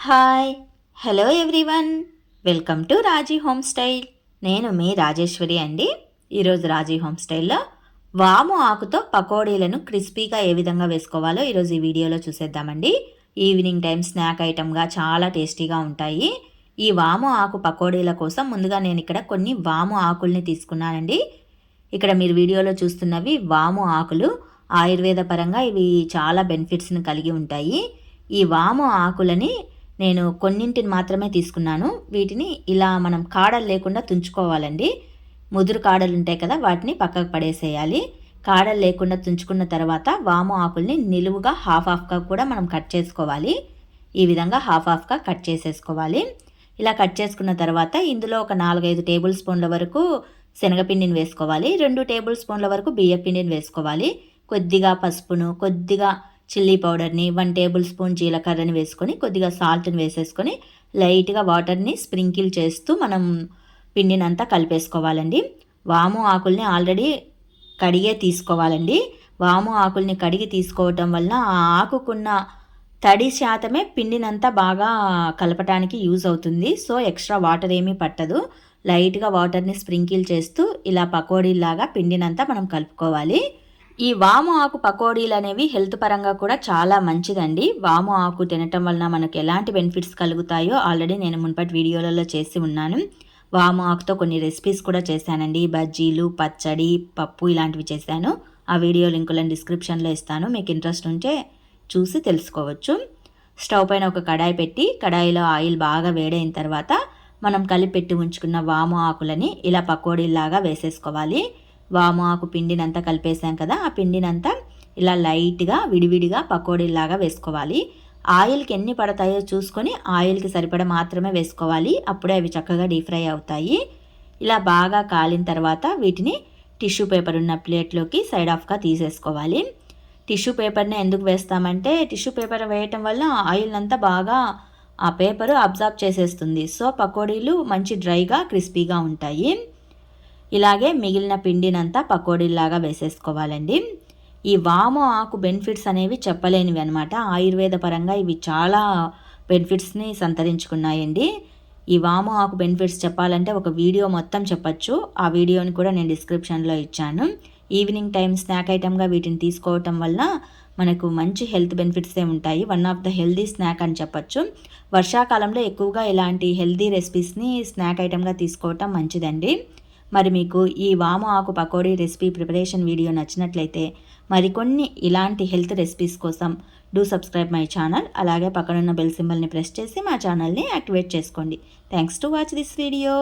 Hi hello everyone, welcome to Raji home style. నేను మీ రాజేశ్వరి అండి. ఈరోజు రాజీ హోమ్ స్టైల్లో వాము ఆకుతో పకోడీలను క్రిస్పీగా ఏ విధంగా వేసుకోవాలో ఈరోజు ఈ వీడియోలో చూసేద్దామండి. ఈవినింగ్ టైం స్నాక్ ఐటమ్గా చాలా టేస్టీగా ఉంటాయి. ఈ వాము ఆకు పకోడీల కోసం ముందుగా నేను ఇక్కడ కొన్ని వాము ఆకుల్ని తీసుకున్నానండి. ఇక్కడ మీరు వీడియోలో చూస్తున్నవి వాము ఆకులు. ఆయుర్వేద పరంగా ఇవి చాలా బెనిఫిట్స్ని కలిగి ఉంటాయి. ఈ వాము ఆకులని నేను కొన్నింటిని మాత్రమే తీసుకున్నాను. వీటిని ఇలా మనం కాడలు లేకుండా తుంచుకోవాలండి. ముదురు కాడలు ఉంటాయి కదా, వాటిని పక్కకు పడేసేయాలి. కాడలు లేకుండా తుంచుకున్న తర్వాత వాము ఆకుల్ని నిలువుగా హాఫ్గా కూడా మనం కట్ చేసుకోవాలి. ఈ విధంగా హాఫ్గా కట్ చేసేసుకోవాలి. ఇలా కట్ చేసుకున్న తర్వాత ఇందులో ఒక 4-5 టేబుల్ స్పూన్ల వరకు శనగపిండిని వేసుకోవాలి. 2 టేబుల్ స్పూన్ల వరకు బియ్యపిండిని వేసుకోవాలి. కొద్దిగా పసుపును, కొద్దిగా చిల్లీ పౌడర్ని, 1 టేబుల్ స్పూన్ జీలకర్రని వేసుకొని కొద్దిగా సాల్ట్ని వేసేసుకొని లైట్గా వాటర్ని స్ప్రింకిల్ చేస్తూ మనం పిండినంతా కలిపేసుకోవాలండి. వాము ఆకుల్ని ఆల్రెడీ కడిగే తీసుకోవాలండి. వాము ఆకుల్ని కడిగి తీసుకోవటం వలన ఆ ఆకుకున్న తడి శాతమే పిండినంతా బాగా కలపటానికి యూజ్ అవుతుంది. సో ఎక్స్ట్రా వాటర్ ఏమీ పట్టదు. లైట్గా వాటర్ని స్ప్రింకిల్ చేస్తూ ఇలా పకోడీలాగా పిండినంతా మనం కలుపుకోవాలి. ఈ వాము ఆకు పకోడీలు అనేవి హెల్త్ పరంగా కూడా చాలా మంచిదండి. వాము ఆకు తినటం వలన మనకు ఎలాంటి బెనిఫిట్స్ కలుగుతాయో ఆల్రెడీ నేను మునుపటి వీడియోలలో చేసి ఉన్నాను. వాము ఆకుతో కొన్ని రెసిపీస్ కూడా చేశానండి. బజ్జీలు, పచ్చడి, పప్పు ఇలాంటివి చేశాను. ఆ వీడియో లింకులను డిస్క్రిప్షన్లో ఇస్తాను. మీకు ఇంట్రెస్ట్ ఉంటే చూసి తెలుసుకోవచ్చు. స్టవ్ పైన ఒక కడాయి పెట్టి కడాయిలో ఆయిల్ బాగా వేడైన తర్వాత మనం కలిపి పెట్టి ఉంచుకున్న వాము ఆకులని ఇలా పకోడీలాగా వేసేసుకోవాలి. వాము ఆకు పిండినంతా కలిపేసాం కదా, ఆ పిండినంతా ఇలా లైట్గా విడివిడిగా పకోడీలాగా వేసుకోవాలి. ఆయిల్కి ఎన్ని పడతాయో చూసుకొని ఆయిల్కి సరిపడా మాత్రమే వేసుకోవాలి. అప్పుడే అవి చక్కగా డీప్ ఫ్రై అవుతాయి. ఇలా బాగా కాలిన తర్వాత వీటిని టిష్యూ పేపర్ ఉన్న ప్లేట్లోకి సైడ్ ఆఫ్గా తీసేసుకోవాలి. టిష్యూ పేపర్ని ఎందుకు వేస్తామంటే టిష్యూ పేపర్ వేయటం వల్ల ఆయిల్ అంతా బాగా ఆ పేపరు అబ్జార్బ్ చేసేస్తుంది. సో పకోడీలు మంచి డ్రైగా క్రిస్పీగా ఉంటాయి. ఇలాగే మిగిలిన పిండినంతా పకోడీలాగా వేసేసుకోవాలండి. ఈ వాము ఆకు బెనిఫిట్స్ అనేవి చెప్పలేనివి అనమాట. ఆయుర్వేద పరంగా ఇవి చాలా బెనిఫిట్స్ని సంతరించుకున్నాయండి. ఈ వాము ఆకు బెనిఫిట్స్ చెప్పాలంటే ఒక వీడియో మొత్తం చెప్పచ్చు. ఆ వీడియోని కూడా నేను డిస్క్రిప్షన్లో ఇచ్చాను. ఈవినింగ్ టైం స్నాక్ ఐటమ్గా వీటిని తీసుకోవటం వల్ల మనకు మంచి హెల్త్ బెనిఫిట్సే ఉంటాయి. One of the healthy snack అని చెప్పచ్చు. వర్షాకాలంలో ఎక్కువగా ఇలాంటి హెల్దీ రెసిపీస్ని స్నాక్ ఐటమ్గా తీసుకోవటం మంచిదండి. మరి మీకు ఈ వాము ఆకు పకోడీ రెసిపీ ప్రిపరేషన్ వీడియో నచ్చినట్లయితే మరికొన్ని ఇలాంటి హెల్త్ రెసిపీస్ కోసం డూ సబ్స్క్రైబ్ మై ఛానల్. అలాగే పక్కనున్న బెల్ సింబల్ని ప్రెస్ చేసి మా ఛానల్ని యాక్టివేట్ చేసుకోండి. Thanks to watch this video.